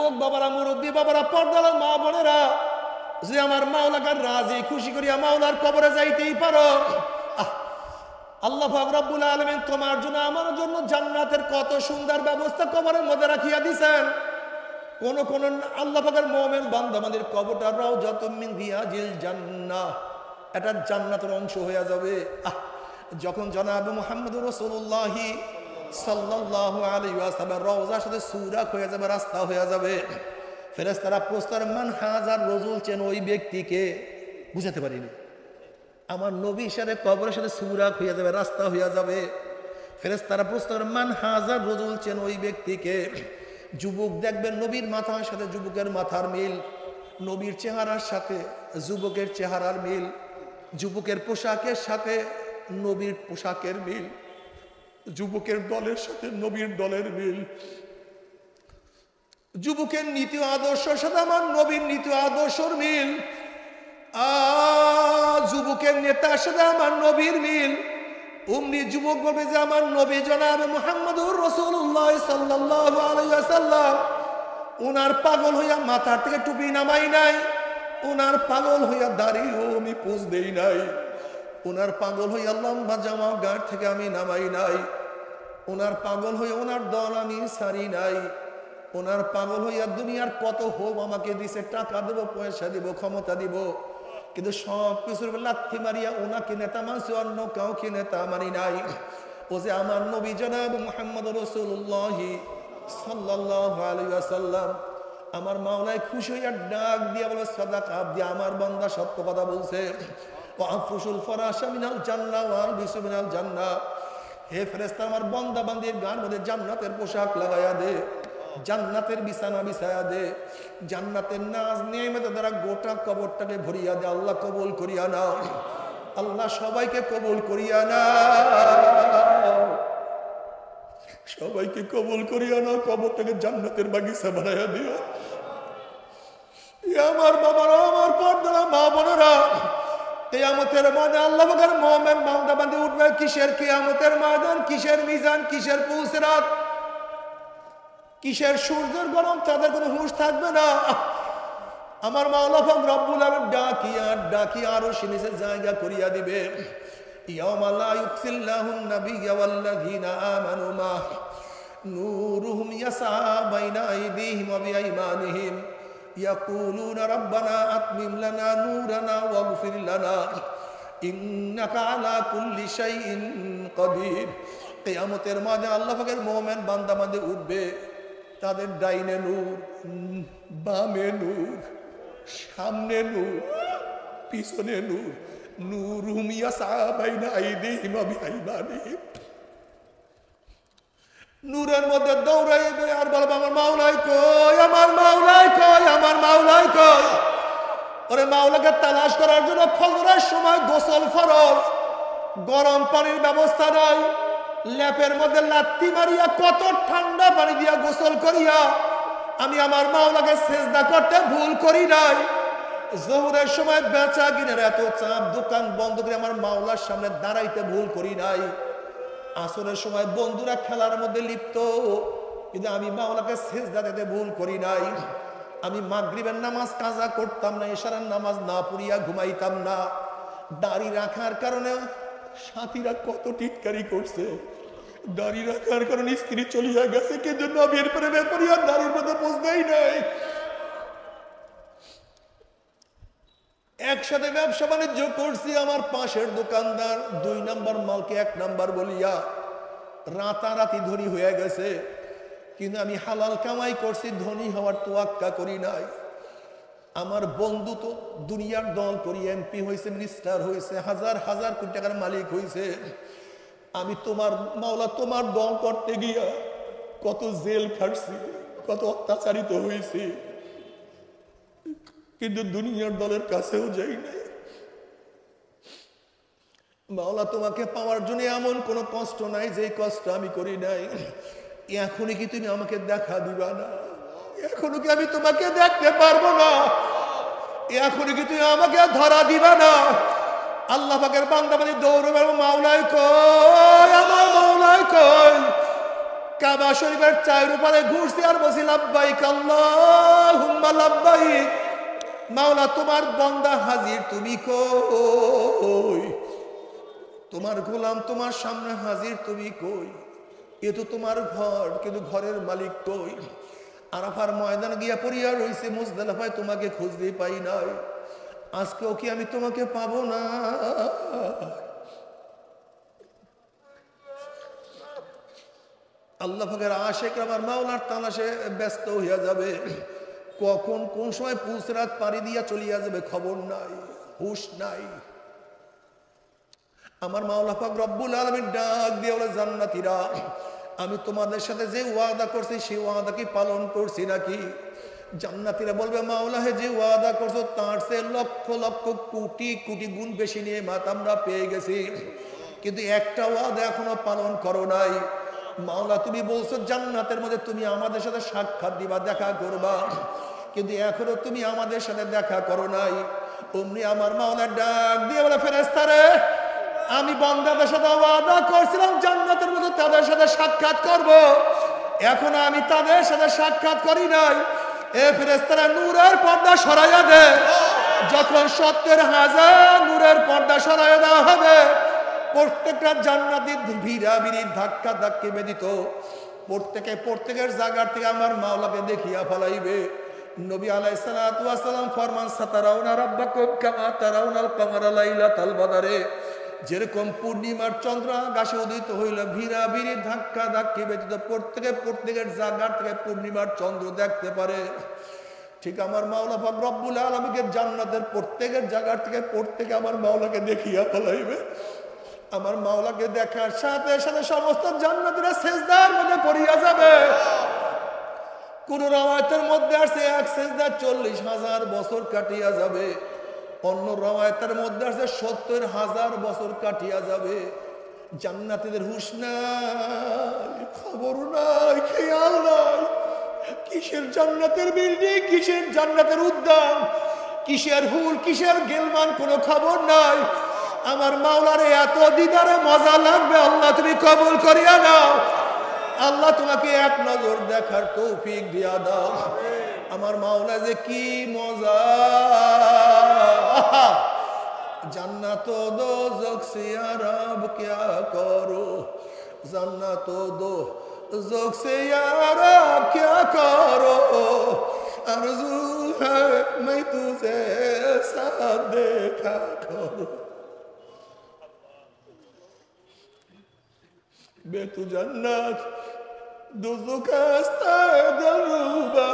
যুবক বাবারা, মুরব্বী বাবারা, পর্দার মা বোনেরা, যে আমার মাওলাকে রাজি খুশি করিয়া মাওলার কবরে যাইতেই পারো। আল্লাহ পাক রব্বুল আলামিন তোমার জন্য আমার জন্য জান্নাতের কত সুন্দর ব্যবস্থা কবরের মধ্যে রাখিয়া দিয়েছেন। কোন কোন আল্লাহ পাকের মুমিন বান্দা আমাদের কবরটা রাউজাতুম মিন রিয়াজিল জান্নাহ, এটা জান্নাতের অংশ হয়ে যাবে। যখন জনাব মুহাম্মদুর রাসূলুল্লাহ সাল্লাল্লাহু আলাইহি ওয়াসাল্লাম রওজার সাথে সূরা হয়ে যাবে, রাস্তা হয়ে যাবে, ফেরেশতারা প্রস্তার মান হাজার রজুল চেন ওই ব্যক্তিকে, বুঝাতে পারিনি। আমার নবীর সাথে কবরের সাথে সূরা হয়ে যাবে, রাস্তা হয়ে যাবে, ফেরেশতারা প্রস্তার মান হাজার রজুল চেন ওই ব্যক্তিকে। যুবক দেখবেন নবীর মাথার সাথে যুবকের মাথার মিল, নবীর চেহারার সাথে যুবকের চেহারার মিল, যুবকের পোশাকের সাথে নবীর পোশাকের মিল, যুবকের দলের সাথে নবীর দলের মিল, যুবকের নীতি আদর্শের সাথে আমার নবীর নীতি আদর্শের মিল, যুবকের নেতার সাথে আমার নবীর মিল। অমনি যুবক বলবে যে আমার নবী জনাব মুহাম্মদুর রাসূলুল্লাহ সাল্লাল্লাহু আলাইহি ওয়াসাল্লাম, উনার পাগল হইয়া মাথা থেকে টুপি নামাই নাই, উনার পাগল হইয়া দাড়িও আমি পোজ দেই নাই, উনার পাগল হইয়া লম্বা জামা গাড় থেকে আমি নামাই নাই, উনার পাগল হইয়া উনার দল আমি সারি নাই, ওনার পাগল হইয়া দুনিয়ার কত হোক আমাকে দিছে, টাকা দেব, পয়সা দিব, ক্ষমতা দিব, কিন্তু সব কিছুর লাথি মারিয়া ওনাকে নেতা মানছি, অন্য কাউকে নেতা মানি নাই। ও যে আমার নবী জনাব মুহাম্মদ রাসূলুল্লাহ সাল্লাল্লাহু আলাইহি ওয়াসাল্লাম, আমার মাওলায় খুশি হইয়া ডাক দিয়া বলে সাদাকা দিয়া আমার বান্দা সত্য কথা বলছে। ও আফুসুল ফরাশা মিনাল জান্নাহ ওয়া আলবিসু মিনাল জান্নাহ, হে ফেরেশতা আমার বান্দা বান্দির গার মধ্যে জান্নাতের পোশাক লাগাইয়া দে, জান্নাতের বিছানা বিছায়া দে, জান্নাতের নাজ নিয়ামতের দ্বারা গোটা কবরটাকে ভরিয়া দে। আল্লাহ কবুল করিয়া নাও, আল্লাহ সবাইকে কবুল করিয়া নাও, সবাইকে কবুল করিয়া নাও, কবরটাকে জান্নাতের বাগিচা বানাইয়া দিও। আমার বাবারা, আমার পর্দারা মা বোনেরা, কিয়ামতের ময়দানে আল্লাহ পাকের মুমিন বান্দা বান্দি উঠবে। কিসের কিয়ামতের ময়দান, কিসের মিজান, কিসের পুলসিরাত, কিসের সূর্যের গরম, তাদের কোনো হুঁশ থাকবে না। আমার মাওলা পাক রব্বুল আলামিন ডাকিয়া ডাকিয়া আরশ নিচে জায়গা করিয়া দিবে। ইয়াওমা লা ইউখজিল্লাহুন নাবিয়্যা ওয়াল্লাযীনা আমানু মা নূরুহুম ইয়াসআ বাইনা আইদিহিম ওয়া বিআইমানিহিম ইয়াকুলুনা রাব্বানা আতমিম লানা নূরানা ওয়াগফির লানা ইন্নাকা আলা কুল্লি শাইইন কাদির। কিয়ামতের ময়দানে আল্লাহ পাকের মুমিন বান্দা বান্দি উঠবে, তাদের ডাইনে নূর, বামে নূর, সামনে নূর, পিছনে নূর, নূরুহুম ইয়াসআ বাইনা আইদিহিম ওয়া বিআইমানিহিম। নূরের মধ্যে দৌড়াইবে আর বলবে আমার মাওলাই কই, আমার মাওলাই কই, আমার মাওলাই কই। ওরে মাওলাকে তালাশ করার জন্য ফজরের সময় গোসল ফরজ, গরম পানির ব্যবস্থা নাই, ল্যাপের মধ্যে লাত্তি মারিয়া কত ঠান্ডা পানি দিয়া গোসল করিয়া আমি আমার মাওলাকে সেজদা করতে ভুল করি নাই। জোহরের সময় বেচা কিনের এত চাপ, দোকান বন্ধ করে আমার মাওলার সামনে দাঁড়াইতে ভুল করি নাই। আসরের সময় বন্ধুরা খেলার মধ্যে লিপ্ত, কিন্তু আমি মাওলাকে সেজদা দিতে ভুল করি নাই। আমি মাগরিবের নামাজ কাজা করতাম না, ইশারার নামাজ না পড়িয়া ঘুমাইতাম না। দাড়ি রাখার কারণে সাথীরা কত টিটকারি করছে, দাড়ি রাখার কারণে স্ত্রী চলিয়া গেছে, কিন্তু আমি এরপরে ব্যাপারিয়া দাড়ির মধ্যে বুঝতেই নাই। একসাথে ব্যবসা বাণিজ্য করছি, আমার পাশের দোকানদার 2 নাম্বার মালকে 1 নাম্বার বলিয়া রাতারাতি ধনী হয়ে গেছে, কিন্তু আমি হালাল কামাই করছি, ধনী হওয়ার তোয়াক্কা করি নাই। আমার বন্ধু তো দুনিয়ার দল করি এমপি হয়েছে, মিনিস্টার হয়েছে, হাজার হাজার কোটি টাকার মালিক হয়েছে। আমি তোমার মাওলা তোমার দল করতে গিয়া কত জেল খাটছি, কত অত্যাচারিত হয়েছি, কিন্তু দুনিয়ার দলের কাছেও যাই নাই। মাওলা তোমাকে পাওয়ার জন্য এমন কোনো কষ্ট নাই যে কষ্ট আমি করি নাই। এখনই কি তুমি আমাকে দেখা দিবা না? এখনো কি আমি তোমাকে দেখতে পারবো না? এখনই কি তুমি আমাকে ধরা দিবা না? আল্লাহ পাকের বান্দা মানে দৌড়বে, মাওলাই কই, আমার মাওলাই কই। কাবা শরীফের চায়ের উপরে ঘুরছি আর বলছি লাব্বাইক আল্লাহুম্মা লাব্বাইক। মাওলা তোমার বান্দা হাজির, তুমি কই? তোমার গোলাম তোমার সামনে হাজির, তুমি কই? এ তো তোমার ঘর, কিন্তু ঘরের মালিক কই? আরাফার ময়দান গিয়া পড়িয়া রইছে, মুজদালিফায় তোমাকে খুঁজতে পাই নাই। আজকেও কি আমি তোমাকে পাবো না? আল্লাহ পাকের আশিকরা আমার মাওলার তালাশে ব্যস্ত হইয়া যাবে। কখন কোন সময় পুলসিরাত পাড়ি দিয়া চলিয়া যাবে খবর নাই, হুশ নাই। আমার মাওলা পাক রব্বুল আলামিন ডাক দিয়ে বলে, জান্নাতীরা আমি তোমাদের সাথে যে ওয়াদা করছি সেই ওয়াদা কি পালন করছি নাকি? জান্নাতীরা বলবে, মাওলা হে যে ওয়াদা করছো তার চেয়ে লক্ষ লক্ষ কোটি কোটি গুণ বেশি নিয়ামত আমরা পেয়ে গেছি, কিন্তু একটা ওয়াদা এখনো পালন করো নাই। মাওলা তুমি বলছো জান্নাতের মধ্যে তুমি আমাদের সাথে সাক্ষাৎ দিবা, দেখা করবা, কিন্তু এখনো তুমি আমাদের সাথে দেখা করো নাই। অমনি আমার মাওলা ডাক দিয়ে বলে, ফেরেশতারে আমি বান্দাদের সাথে ওয়াদা করছিলাম জান্নাতের মধ্যে তাদের সাথে সাক্ষাৎ করব, এখন আমি তাদের সাথে সাক্ষাৎ করি নাই। এ ফেরেশতারা নূরের পর্দা সরাইয়া দে। যখন ৭০,০০০ নূরের পর্দা সরাইয়া দেওয়া হবে, প্রত্যেকটা জান্নাতীর ভিড়াভিড়ি ধাক্কা ধাক্কি বেদিত প্রত্যেকের জায়গার থেকে আমার মাওলাকে দেখিয়া ফেলাইবে। নবী আলাইহিস সালাতু ওয়াস সালাম ফরমান, সাতারাউনা রাব্বাকুম কামা তারাউনাল কামারা লাইলাতাল বদরে। যেরকম পূর্ণিমার চন্দ্র আকাশে উদিত হইল, ভিড়াভিড়ি ধাক্কা ধাক্কি ব্যতীত প্রত্যেকের জায়গার থেকে পূর্ণিমার চন্দ্র দেখতে পারে, ঠিক আমার মাওলা পাক রব্বুল আলামিনকে জান্নাতের প্রত্যেকের জায়গার থেকে প্রত্যেকে আমার মাওলাকে দেখিয়া ফেলাইবে। আমার মাওলাকে দেখার সাথে সাথে সমস্ত জান্নাতীরা সিজদার মধ্যে পড়িয়া যাবে। কোন রওয়ায়াতের মধ্যে আছে এক সিজদা ৪০,০০০ বছর কাটিয়া যাবে, অন্য রওয়ায়াতের মধ্যে আছে ৭০,০০০ বছর কাটিয়া যাবে। জান্নাতীদের হুঁশ নাই, খবর নাই, খেয়াল নাই। কিসের জান্নাতের বিল্ডিং, কিসের জান্নাতের উদ্যান, কিসের হুল, কিসের গেলমান, কোনো খবর নাই। আমার মাওলারে এত দিদারে মজা লাগবে, আল্লাহ তুমি কবুল করিয়া নাও। আল্লাহ তোমাকে এক নজর দেখার তৌফিক দিয়া দাও। আমার মাওলা যে কি মজা, জান্নাত দো জখ সে আরাব ক্যা করো, জান্নাত দো জখ সে আরাব ক্যা করো, আরজু হ্যায় मैं तुझे साथ देखा करो, बेतु जन्नत दोज़ख आस्ता दरुबा,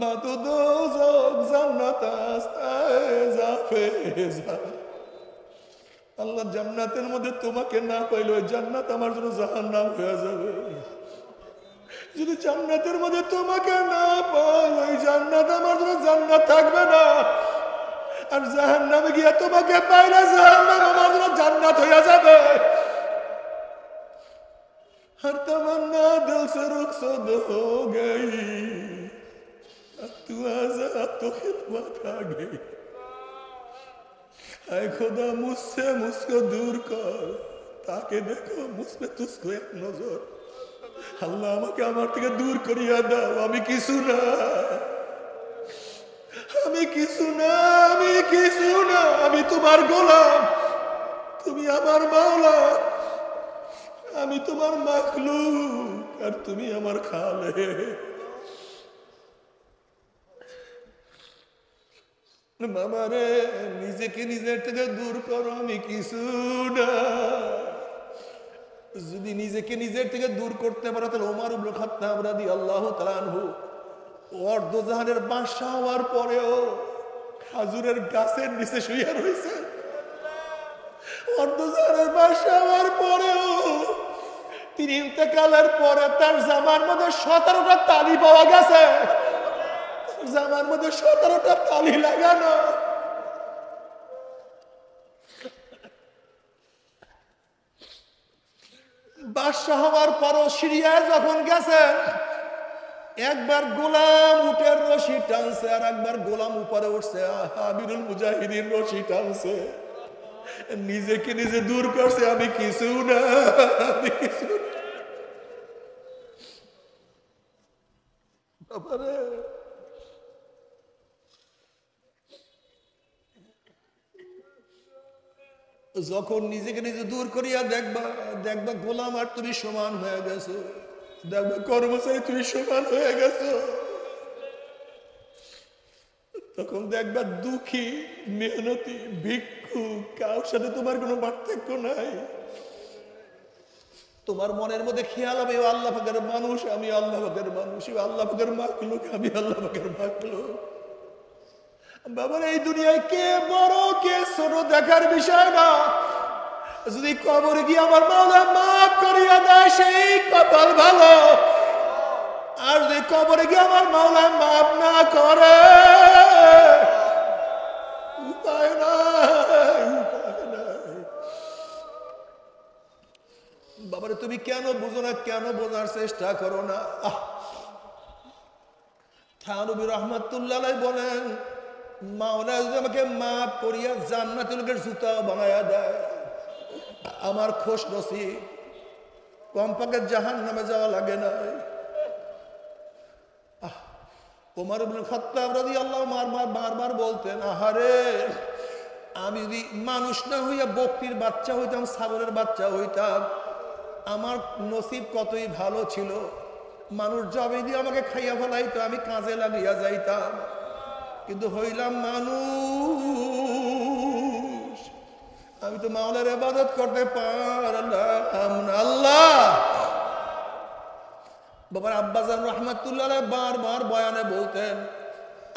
बातु दोज़ख जन्नत आस्ता जाफेजा। আল্লাহ জান্নাতের মধ্যে তোমাকে না পাইলে ওই জান্নাত আমার জন্য জাহান্নাম হয়ে যাবে। যদি জান্নাতের মধ্যে তোমাকে না পাই, ওই জান্নাত আমার জন্য জান্নাত থাকবে না। আর জাহান্নামে গিয়ে তোমাকে পাইলে জাহান্নাম আমার জন্য জান্নাত হয়ে যাবে। हर तमन्ना दिल से रुखसत हो गई, अब तू आज़ाद तो खिदमत आ गई। ऐ खुदा मुझसे मुझको दूर कर, ताकि देखो मुझ पे तुझको एक नजर। আল্লাহ আমাকে আমার থেকে দূর করিয়া দাও। আমি কিছু না, আমি কিছু না, আমি কিছু না। আমি তোমার গোলাম, তুমি আমার মাওলা। আমি তোমার মাখলুক আর তুমি আমার খালেক। মামারে নিজেকে নিজের থেকে দূর করো, আমি কিছু না। যদি নিজেকে নিজের থেকে দূর করতে পারো তাহলে ওমর ইবনে খাত্তাব রাদিয়াল্লাহু তাআলা আনহু অর্ধজাহানের বাদশা হওয়ার পরেও খাজুরের গাছের নিচে শুয়ে রয়েছে। অর্ধজাহানের বাদশা হওয়ার পরেও তিনি ইন্তেকালের পরে তার জামার মধ্যে 17টা তালি পাওয়া গেছে। জামার মধ্যে 17টা তালি লাগানো। বাদশা হওয়ার পরও সিরিয়ায় যখন গেছেন, একবার গোলাম উটের রশি টানছে, আর একবার গোলাম উপরে উঠছে। আমিরুল মুজাহিদিন রশি টানছে, নিজেকে নিজে দূর করছে। আমি কিছু না, আমি কিছু না। আরে যখন নিজেকে নিজে দূর করিয়া দেখবা দেখবা গোলাম আর তুমি সমান হয়ে গেছো, দেখবা কর্মচারী তুমি সমান হয়ে গেছো, তখন দেখবা দুঃখী মেহনতি ভিক্ষু কারোর সাথে তোমার কোনো পার্থক্য নাই। তোমার মনের মধ্যে খেয়াল হবে ও আল্লাহ পাকের মানুষ, আমি আল্লাহ পাকের মানুষ, আল্লাহ পাকের মাখলুক, আমি আল্লাহ পাকের মাখলুক। বাবার এই দুনিয়ায় কে বড় কে ছোট দেখার বিষয় না, যদি কবরে গিয়ে আমার মাওলা মাফ করিয়া দেয় সেই কপাল ভালো, আর যদি কবরে গিয়ে আমার মাওলা মাফ না করে উপায় নাই, উপায় নাই। বাবারে তুমি কেন বুঝো না, কেন বোঝার চেষ্টা করো না? থানবী রহমাতুল্লাহ বলেন মাওলা যদি আমাকে মাফ করিয়া জান্নাতের লোকের জুতা বানায়া দেয় আমার খোশ নসিব, কমপক্ষে জাহান্নামে যাওয়া লাগে না। ওমর ইবনে খাত্তাব রাদিয়াল্লাহু বারবার বলতেন আহারে আমি যদি মানুষ না হইয়া বকরির বাচ্চা হইতাম, ছাগলের বাচ্চা হইতাম, আমার নসিব কতই ভালো ছিল। মানুষ জবে দিয়ে আমাকে খাইয়া ফেলাইতো, আমি কাজে লাগিয়া যাইতাম, কিন্তু হইলাম মানুষ, আমি তো মাওলার ইবাদত করতে পারলাম না। আল্লাহ বাবার আব্বাজান রহমাতুল্লাহ বারবার বয়ানে বলতেন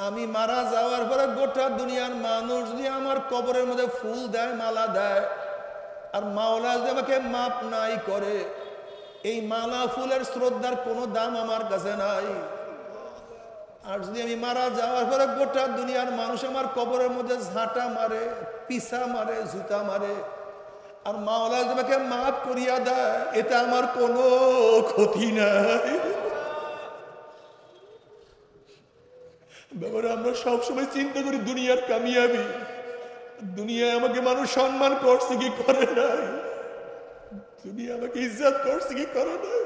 আমি মারা যাওয়ার পরে গোটা দুনিয়ার মানুষ যদি আমার কবরের মধ্যে ফুল দেয়, মালা দেয়, আর মাওলা যদি আমাকে মাপ নাই করে, এই মালা ফুলের শ্রদ্ধার কোনো দাম আমার কাছে নাই। আর যদি আমি মারা যাওয়ার পরে গোটা দুনিয়ার মানুষ আমার কবরের মধ্যে ঝাঁটা মারে, পিসা মারে, জুতা মারে, আর মাওলা যদি আমাকে মাফ করিয়া দেয়, এটা আমার কোনো ক্ষতি নাই। ব্যাপারে আমরা সবসময় চিন্তা করি দুনিয়ার কামিয়াবি, দুনিয়ায় আমাকে মানুষ সম্মান করছে কি করে নাই, দুনিয়া আমাকে ইজ্জত করছে কি করে নাই,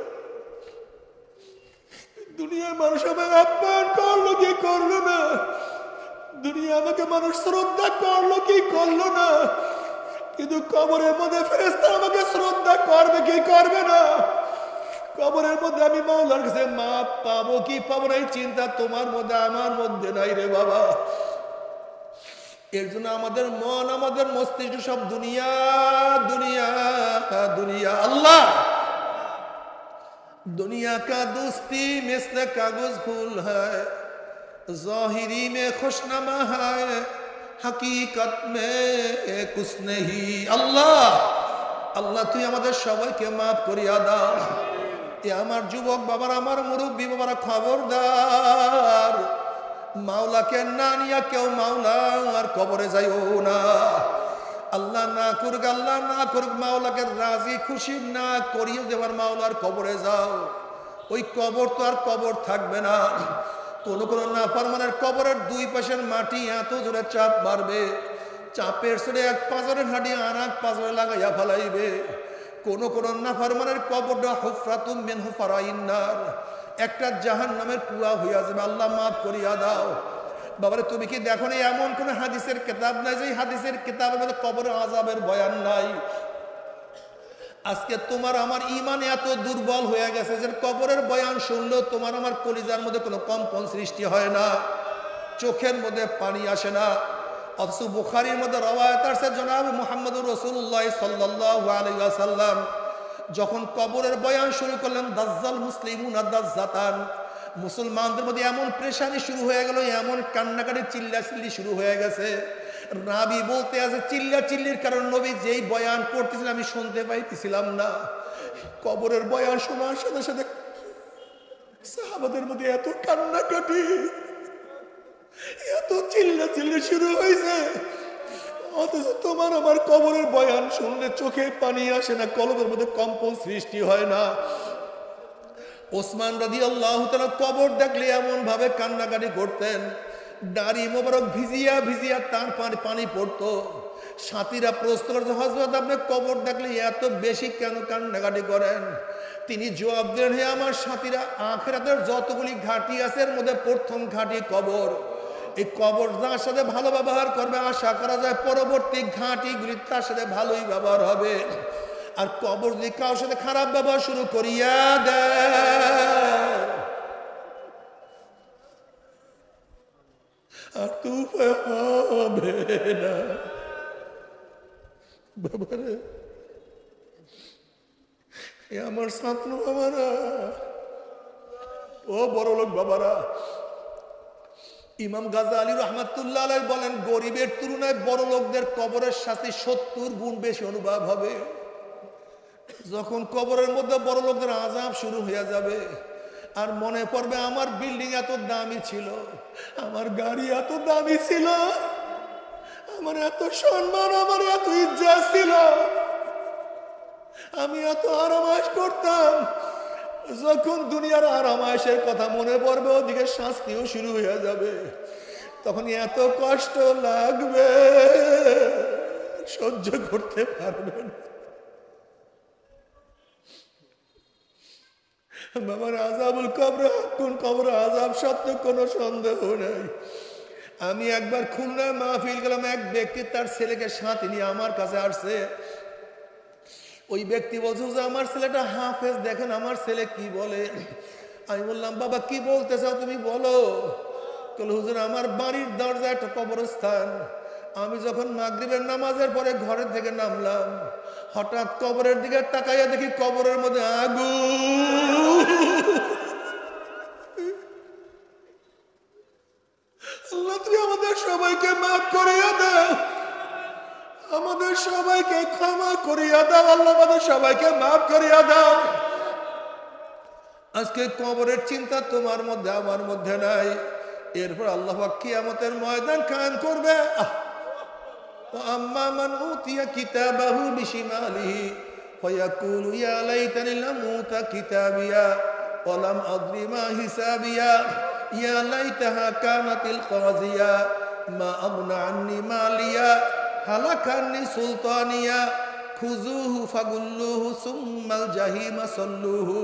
দুনিয়ার মানুষ আমাকে আপ্যায়ন করলো কি করলো না, দুনিয়া আমাকে মানুষ শ্রদ্ধা করলো কি করলো না, কিন্তু কবরের মধ্যে ফেরেশতা আমাকে শ্রদ্ধা করবে কি করবে না, কবরের মধ্যে আমি মাওলার কাছে মাপ পাবো কি পাবো না, এই চিন্তা তোমার মধ্যে আমার মধ্যে নাই রে বাবা। এর জন্য আমাদের মন, আমাদের মস্তিষ্ক সব দুনিয়া দুনিয়া দুনিয়া। আল্লাহ दुनिया का दोस्ती मिसल कागज फूल है, ज़ाहिरी में खुशनमा है, हकीकत में कुछ नहीं। अल्लाह अल्लाह তুই আমাদের সবাইকে maaf করিয়া দাও। এ আমার যুবক বাবার, আমার মুরব্বী বাবারা খবরদার, মাওলাকে না নিয়া কেউ মাওলার কবরে যাইও না। আল্লাহ না করুক, আল্লাহ না করুক, মাওলাকে রাজি খুশি না করিয়ে দেবার মাওলার কবরে যাও, ওই কবর তো আর কবর থাকবে না। কোন কোন নাফরমানের কবরের দুই পাশের মাটি এত জোরে চাপ মারবে, চাপের সরে এক পাঁজরের হাঁটি আর এক পাঁজরে লাগাইয়া ফেলাইবে। কোন কোন নাফরমানের কবরটা হুফরাতুম মিন হুফারাইন নার, একটা জাহান্নামের কুয়া হইয়া যাবে। আল্লাহ মাফ করিয়া দাও। বাবারে তুমি কি দেখো না এমন কোন হাদিসের কিতাব নাই যে হাদিসের কিতাবের মধ্যে কবরের আযাবের বয়ান নাই? আজকে তোমার আমার ঈমান এত দুর্বল হয়ে গেছে যে কবরের বয়ান শুনলেও তোমার আমার কলিজার মধ্যে কোনো কম্পন সৃষ্টি হয় না, চোখের মধ্যে পানি আসে না। অথচ বুখারীর মধ্যে রওয়ায়াত আছে জনাব মুহাম্মদুর রাসূলুল্লাহ সাল্লাল্লাহু আলাইহি ওয়াসাল্লাম যখন কবরের বয়ান শুরু করলেন, দাজ্জাল মুসলিমুনা দাজ্জাতান, মুসলমানদের মধ্যে এমন প্রেশানি শুরু হয়ে গেল, এমন কান্নাকাটি চিল্লাচিল্লি শুরু হয়ে গেছে। রাবি বলতে আছে চিল্লা চিল্লির কারণ নবী যেই বয়ান করতেছিলেন আমি শুনতে পাইতেছিলাম না। কবরের বয়ান শোনার সাথে সাথে সাহাবাদের মধ্যে এত কান্নাকাটি, এত চিল্লা চিল্লি শুরু হয়েছে, অথচ তোমার আমার কবরের বয়ান শুনলে চোখে পানি আসে না, কলবের মধ্যে কম্পন সৃষ্টি হয় না। ওসমান রাদিয়াল্লাহু তাআলা কবর দেখলে এমন ভাবে কান্নাকাটি করতেন, দাড়ি মোবারক ভিজিয়া ভিজিয়া তার পানি পড়তো। সাথীরা প্রশ্ন করছে হযরত আপনি কবর দেখলে এত বেশি কেন কান্নাকাটি করেন? তিনি জবাব দিলেন, হে আমার সাথীরা, আখিরাতের যতগুলি ঘাঁটি আছে এর মধ্যে প্রথম ঘাঁটি কবর। এই কবর যার সাথে ভালো ব্যবহার করবে আশা করা যায় পরবর্তী ঘাঁটিগুলি তার সাথে ভালোই ব্যবহার হবে। আর কবর যদি কারোর সাথে খারাপ ব্যবহার শুরু করিয়া দেয় আর তো উপায় হবে না। বাবারে, আমার ছাত্র বাবারা, ও বড় লোক বাবারা, ইমাম গাজ্জালী রাহমাতুল্লাহ আলাইহি বলেন, গরিবের তুলনায় বড় লোকদের কবরের সাথে 70 গুণ বেশি অনুভব হবে। যখন কবরের মধ্যে বড় লোকদের আযাব শুরু হয়ে যাবে আর মনে পড়বে আমার বিল্ডিং এত দামি ছিল, আমার গাড়ি এত দামি ছিল, আমার এত সম্মান, আমার এত ইজ্জত ছিল, আমি এত আরামায়েশ করতাম। যখন দুনিয়ার আরামায়েশের কথা মনে পড়বে ওদিকে শাস্তিও শুরু হয়ে যাবে, তখন এত কষ্ট লাগবে সহ্য করতে পারবে না। বাবার আযাবুল কবর, কোন কবর আযাব সত্য কোনো সন্দেহ নাই। আমি একবার খুলনায় মাহফিল গেলাম, এক ব্যক্তি তার ছেলেকে সাথে নিয়ে আমার কাছে আসছে। ওই ব্যক্তি বলছে যে আমার ছেলেটা হাফেজ, দেখেন আমার ছেলে কি বলে। আমি বললাম, বাবা কি বলতে চাও তুমি বলো। বলল, হুজুর আমার বাড়ির দরজা একটা কবরস্থান, আমি যখন মাগরিবের নামাজের পরে ঘরের থেকে নামলাম, হঠাৎ কবরের দিকে তাকাইয়া দেখি কবরের মধ্যে আগুন। আল্লাহ তুমি আমাদের সবাইকে মাফ করিয়া দাও, আমাদের সবাইকে ক্ষমা করিয়া দাও, আল্লাহ আমাদের সবাইকে মাফ করিয়া দাও। আজকে কবরের চিন্তা তোমার মধ্যে আমার মধ্যে নাই। এরপর আল্লাহ পাক কিয়ামতের ময়দান কায়েম করবে। আম্মা মান উতিয়া কিতাবাহু বিশিমালিহি ফায়াকুলু ইয়া লাইতানি লাম উতা কিতাবিয়া ওয়া লাম আদরি মা হিসাবিয়া ইয়া লাইতাহা কানাতিল কাযিয়া মা আগনা আন্নি মালিয়া হালাকান্নি সুলতানিয়া খুযুহু ফাগুল্লুহু সুম্মাল জাহিমা সাল্লুহু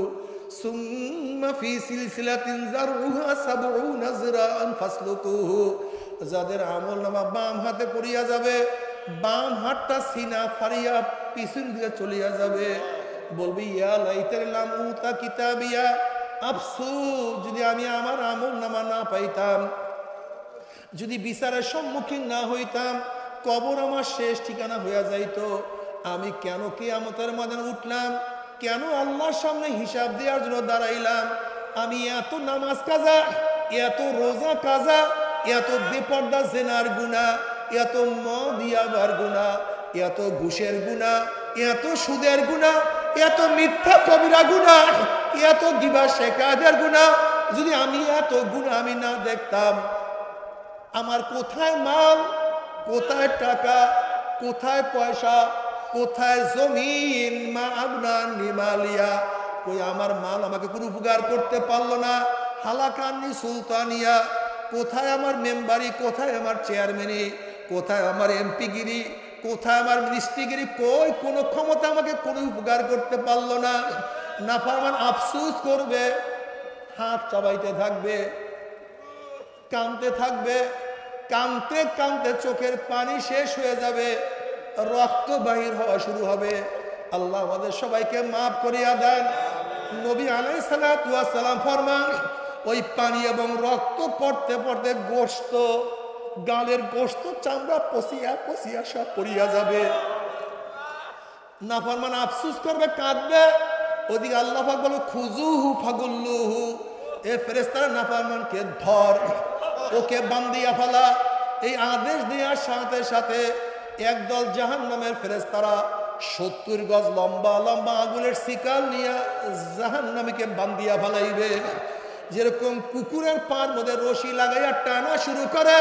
সুম্মা ফি সিলসিলাতিন যারউহা ৭০ যিরাআন ফাসলুকুহু। যাদের আমলনামা বাম হাতে পড়িয়া যাবে, বাম হাতটা সিনা ফাড়িয়া পিছন দিকে চলিয়া যাবে, বলবি ইয়া লাইতানি লাম উতা কিতাবিয়া, আফসোস যদি আমি আমার আমলনামা না পাইতাম, যদি বিচারের সম্মুখীন না হইতাম, কবর আমার শেষ ঠিকানা হইয়া যাইত। আমি কেন কিয়ামতের ময়দানে উঠলাম, কেন আল্লাহর সামনে হিসাব দেওয়ার জন্য দাঁড়াইলাম? আমি এত নামাজ কাজা, এত রোজা কাজা, এত বেপর্দা জেনার গুনাহ, এত মদ ইয়াবার গুনাহ, এত ঘুষের গুনাহ, এত সুদের গুনাহ, এত মিথ্যা কবিরা গুনাহ, এত গিবত শিকায়তের গুনাহ, যদি আমি এত গুনাহ আমি না দেখতাম, আমার কোথায় মাল, কোথায় টাকা, কোথায় পয়সা, কোথায় জমিন, মা আগনা নিমালিয়া, কই আমার মাল আমাকে কোনো উপকার করতে পারলো না, হালাকান্নি সুলতানিয়া, কোথায় আমার মেম্বারি, কোথায় আমার চেয়ারম্যানি, কোথায় আমার এমপিগিরি, কোথায় আমার মিনিস্ট্রিগিরি, কই কোনো ক্ষমতা আমাকে কোনো উপকার করতে পারলো না। নাফরমান আফসোস করবে, হাত চাবাইতে থাকবে, কাঁদতে থাকবে, কাঁদতে কাঁদতে চোখের পানি শেষ হয়ে যাবে, রক্ত বাহির হওয়া শুরু হবে। আল্লাহ আমাদের সবাইকে মাফ করিয়া দেন। নবী আলাইহিস সালাতু ওয়াস সালাম ফরমান, ওই পানি এবং রক্ত পড়তে পড়তে গোশত, গালের গোশত, চামড়া পচিয়া পচিয়া সব পড়িয়া যাবে। নাফরমান আফসোস করবে, কাঁদবে, ওদিকে আল্লাহ পাক বলে খুযুহু ফাগুল্লুহু, এ ফেরেশতারা নাফরমানকে ধর, ওকে বান্ধিয়া ফেলা। এই আদেশ দেওয়ার সাথে সাথে একদল জাহান্নামের ফেরেশতারা ৭০ গজ লম্বা লম্বা আগুনের শিকাল নিয়ে জাহান্নামীকে বান্ধিয়া ফেলাইবে। যেরকম কুকুরের পার মধ্যে রশি লাগাইয়া টানা শুরু করে,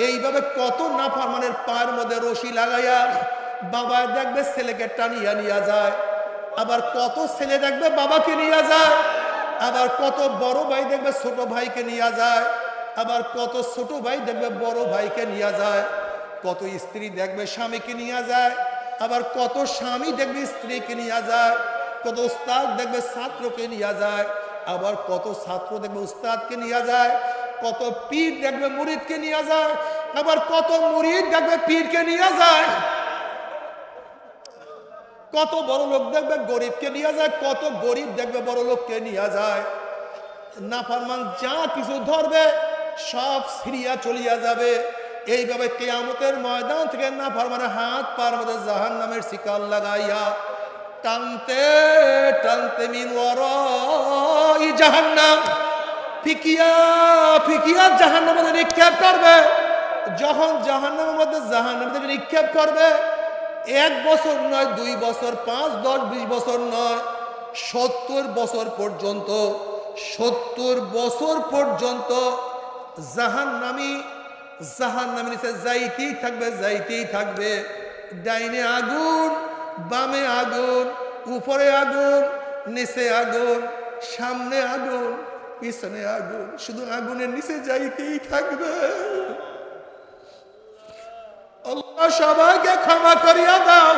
এইভাবে কত নাফরমানের পার মধ্যে রশি লাগাইয়া বাবা দেখবে ছেলেকে টানিয়া নিয়ে যায়, আবার কত ছেলে দেখবে বাবাকে নিয়ে যায়, আবার কত বড় ভাই দেখবে ছোট ভাইকে নিয়ে যায়, আবার কত ছোট ভাই দেখবে বড় ভাইকে নিয়ে যায়, কত স্ত্রী দেখবে স্বামীকে নিয়ে যায়, আবার কত স্বামী দেখবে স্ত্রীকে নিয়ে যায়। কত উস্তাদ দেখবে ছাত্রকে নিয়ে যায়, আবার কত ছাত্র দেখবে উস্তাদকে নিয়ে যায়, কত পীর দেখবে মুরিদকে নিয়ে যায়, আবার কত মুরিদ দেখবে পীরকে নিয়ে যায়, কত বড় লোক দেখবে গরিবকে নিয়ে যায়, কত গরিব দেখবে বড় লোককে নিয়ে যায়। নাফরমান যা কিছু ধরবে সব সিরিয়া চলিয়া যাবে। এইভাবে কিয়ামতের ময়দান থেকে নাফরমানের হাত পার মধ্যে জাহান্নামের শিকার লাগাইয়া টানতে টানতে মিন ওয়ারাই জাহান্নাম ফিকিয়া ফিকিয়া জাহান্নামে নিক্ষেপ করবে। যখন জাহান্নামের মধ্যে জাহান্নামে নিক্ষেপ করবে, 1 বছর নয়, 2 বছর, 5, 10, 20 বছর নয়, 70 বছর পর্যন্ত, 70 বছর পর্যন্ত জাহান্নামী নিচে যাইতেই থাকবে, যাইতেই থাকবে। ডাইনে আগুন, বামে আগুন, উপরে আগুন, নিচে আগুন, সামনে আগুন, পিছনে আগুন, শুধু আগুনের নিচে যাইতেই থাকবে। আল্লাহ সবাইকে ক্ষমা করিয়া দাও।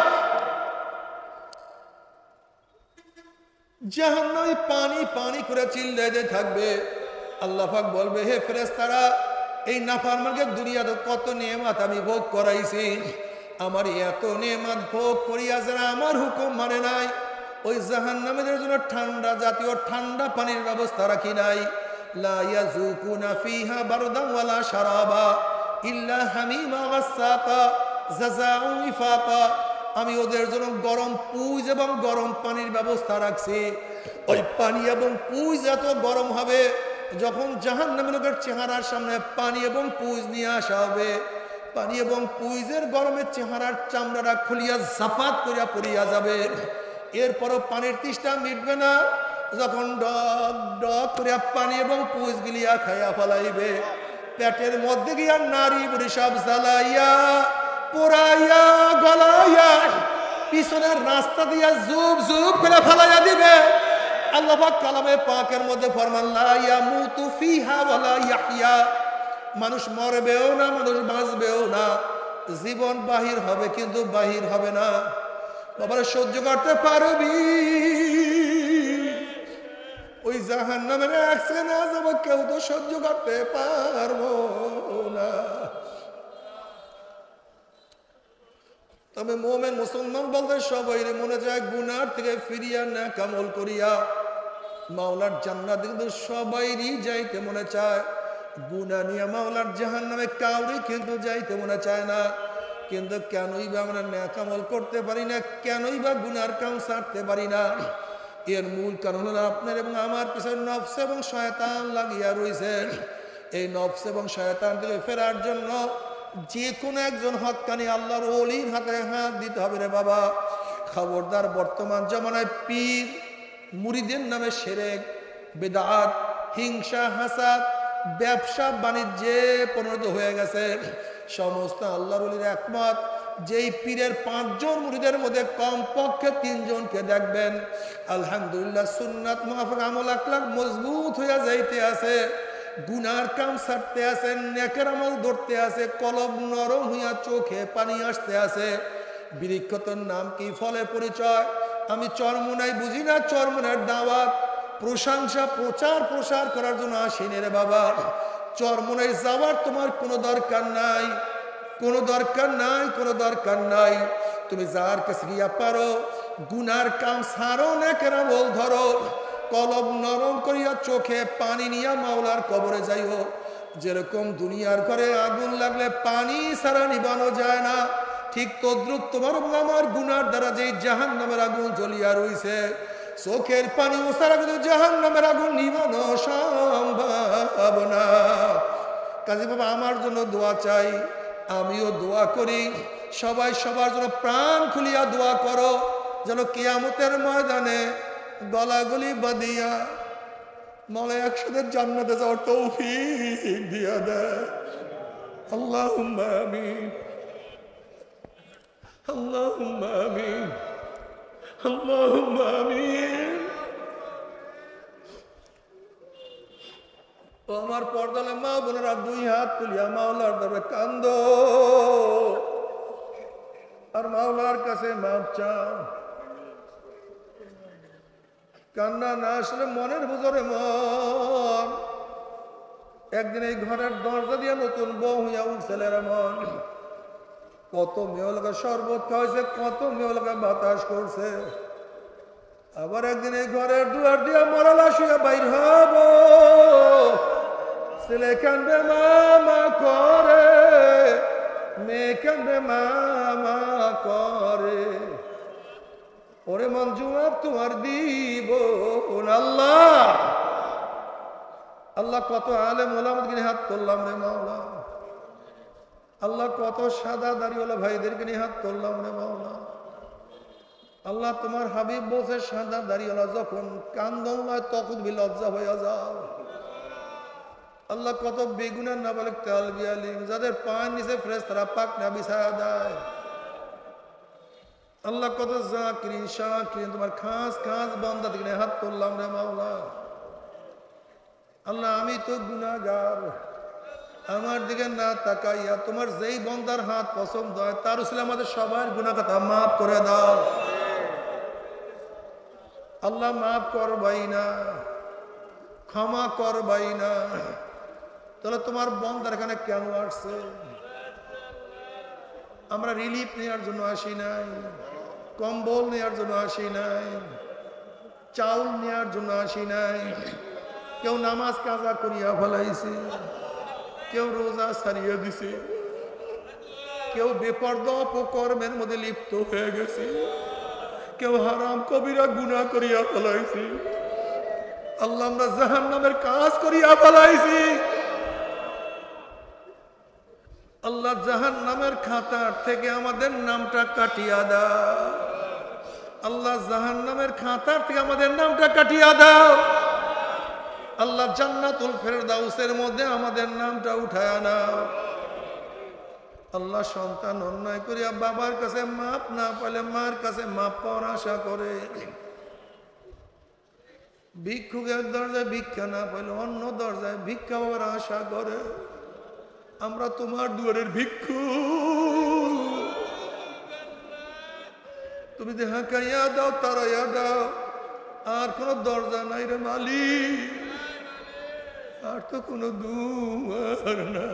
জাহান্নামী পানি পানি করে চিল্লাইতে থাকবে। আল্লাহ পাক বলবে, হে ফেরেশতারা, এই নাফরমানকে দুনিয়াতে কত নেয়ামত আমি ভোগ করাইছি, আমার এত নেয়ামত ভোগ করিয়া যারা আমার হুকুম মানে নাই, ওই জাহান্নামীদের জন্য ঠান্ডা জাতীয় ঠান্ডা পানির ব্যবস্থা রাখি নাই। লা ইয়াযুকুনা ফিহা বারদান ওয়ালা শারাবা ইল্লা হামিমা ওয়াসসাকা জাযাউন ওয়াফাকা। আমি ওদের জন্য গরম পুজ এবং গরম পানির ব্যবস্থা রাখছি। ওই পানি এবং পুজ এত গরম হবে, যখন জাহান্নামী লোকের চেহারার সামনে পানি এবং পুজ নিয়ে আসা হবে, পানি এবং পুইজের গরমে চেহারার চামড়াটা খুলিয়া জাফাত করিয়া পড়িয়া যাবে। এরপরও পানির তৃষ্ণা মিটবে না। যখন ডক ডক করিয়া পানি এবং পুইজ গিলিয়া খাইয়া ফেলাইবে, পেটের মধ্যে গিয়া নারী বুড়ি সব জ্বালাইয়া পোড়াইয়া গলাইয়া পিছনের রাস্তা দিয়া জুব জুব করে ফেলাইয়া দিবে। আল্লাহ পাক কালামে পাকের মধ্যে ফরমান, লা ইয়ামুতু ফিহা ওয়ালা ইয়াহইয়া। মানুষ মরবেও না, মানুষ বাঁচবেও না, জীবন বাহির হবে কিন্তু বাহির হবে না। বাবারে সহ্য করতে পারবি? ওই জাহান্নামের এক সেকেন্ড যাব, কেউ তো সহ্য করতে পারবো না। তবে মোমেন মুসলমান বলতে সবাই মনে যায় গুনার থেকে ফিরিয়া না কামল করিয়া মাওলার জান্নাত, কিন্তু সবাইরই যাইতে মনে চায়। গুনাহ নিয়ে মাওলার জাহান্নামে কাউরি কিন্তু যাইতে মনে চায় না। কিন্তু কেনই বা আমরা নেক আমল করতে পারি না, কেনই বা গুনার কাম ছাড়তে পারি না? এর মূল কারণ হলো আপনার এবং আমার পিছনে নফস এবং শয়তান লাগিয়া রয়েছে। এই নফস এবং শয়তান থেকে ফেরার জন্য যে কোনো একজন হক্কানি আল্লাহর ওলির হাতে হাত দিতে হবে রে বাবা। খবরদার, বর্তমান জমানায় পীর মুরিদের নামে শিরক, বিদআত, হিংসা, হাসাদ, ব্যবসা বাণিজ্যে পরিণত হয়ে গেছে। সমস্ত আল্লাহর ওলির একমত, যেই পীরের 5 জন মুরিদের মধ্যে কমপক্ষে 3 জনকে দেখবেন আলহামদুলিল্লাহ সুন্নাত মুআফাক আমল আখলাক মজবুত হইয়া যাইতে আছে, গুনার কাম ছাড়তে আছে, নেকের আমল ধরতে আছে, কলব নরম হইয়া চোখে পানি আসতে আছে। বৃক্ষতর নাম কি, ফলে পরিচয়। আমি চরমোনাই বুঝি না, চরমোনার দাওয়াত প্রশংসা প্রচার করার জন্য আসিনি রে বাবা। চরমোনাই যাওয়ার তোমার কোনো দরকার নাই, কোনো দরকার নাই, কোনো দরকার নাই। তুমি যার কাছে গিয়া পারো গুনার কাম ছাড়ো, নেকের আমল ধরো, কলব নরম করিয়া চোখে পানি নিয়া মাওলার কবরে যাইও। যেরকম দুনিয়ার ঘরে আগুন লাগলে পানি ছাড়া নিবানো যায় না, ঠিক তদ্রুপ তোমার এবং আমার গুনার দ্বারা যেই জাহান্নামের আগুন জ্বলিয়া রইছে, চোখের পানি ছাড়া কিন্তু জাহান্নামের আগুন নিবানো সম্ভব না। কাজী বাবা, আমার জন্য দোয়া চাই, আমিও দোয়া করি। সবাই সবার জন্য প্রাণ খুলিয়া দোয়া করো, যেন কিয়ামতের ময়দানে গলাগলি বাঁধিয়া মনে একসাথে জান্নাতে যাওয়ার তৌফিক দিয়া দেয়। আল্লাহুম্মা আমিন, আল্লাহুম্মা আমিন, আল্লাহুম্মা আমিন। ও আমার পর্দালে মা বোনেরা, 2 হাত তুলিয়া মাওলার দরবারে কান্দো আর মাওলার কাছে মাপ চাও। কান্না না আসলে মনের ভিতরে মন। একদিন এই ঘরের দরজা দিয়ে নতুন বউ হইয়া উঠছিল মন। কত মেয়েলকে শরবত খাওয়াইছে, কত মেয়েলকে বাতাস করছে। আবার একদিন এই ঘরের দুয়ার দিয়া মরা লাশ হইয়া বাইর হব। ছেলে কান্দে মামা করে, মেয়ে কান্দে মামা করে। ওরে মন জবাব তোমার দিব আল্লাহ। আল্লাহ কত আলেম ওলামাকে নিয়ে হাত তুললাম রে মাওলা। আল্লাহ কত সাদা দাড়িওয়ালা ভাইদেরকে নিয়ে হাত তুললাম রে মাওলা। আল্লাহ তোমার হাবিব বলছে সাদা দাড়িওয়ালা যখন কান্দন নয় তখন বি লজ্জা হইয়া যাও। আল্লাহ কত বেগুনের না বলে তেল বিয়ালিম, যাদের পায়ের নিচে ফেরেশতারা পাক না বিছায়া দেয়। আল্লাহ কত জাকিরিন শাকিরিন তোমার খাস খাস বান্দা থেকে হাত তুললাম রে মাওলা। আল্লাহ আমি তো গুনাহগার, আমার দিকে না তাকাইয়া তোমার যেই বান্দার হাত পছন্দ হয় তার উসিলায় আমাদের সবার গুনাহ কথা মাফ করে দাও। আল্লাহ মাফ করবাই না, ক্ষমা করবাই না। তাহলে তোমার বান্দার এখানে কেন আসছে? আমরা রিলিফ নেওয়ার জন্য আসি নাই, কম্বল নেওয়ার জন্য আসি নাই, চাউল নেওয়ার জন্য আসি নাই। কেউ নামাজ কাজা করিয়া ফেলাইছে, কেউ রোজা ছাড়িয়ে দিছে, কেউ বেপরদা অপকর্মের মধ্যে লিপ্ত হয়ে গেছে, কেউ হারাম কবিরা গুনাহ করিয়া ফেলাইছে। আল্লাহ আমরা জাহান্নামের কাজ করিয়া ফেলাইছি। আল্লাহ জাহান্নামের খাতার থেকে আমাদের নামটা কাটিয়া দাও। আল্লাহ জাহান্নামের খাতার থেকে আমাদের নামটা কাটিয়া দাও। আল্লাহ জান্নাতুল ফেরদাউসের মধ্যে আমাদের নামটা উঠায়া নাও। আল্লাহ সন্তান অন্যায় করিয়া বাবার কাছে মাপ না পাইলে মার কাছে মাপ পাওয়ার আশা করে, ভিক্ষুকের দরজায় ভিক্ষা না পাইলে অন্য দরজায় ভিক্ষা পাওয়ার আশা করে। আমরা তোমার দুয়ারের ভিক্ষু, তুমি দেখা কাইয়া দাও, তারাইয়া দাও। আর কোন দরজা নাই রে মালিক, আর তো কোনো দুয়ার না।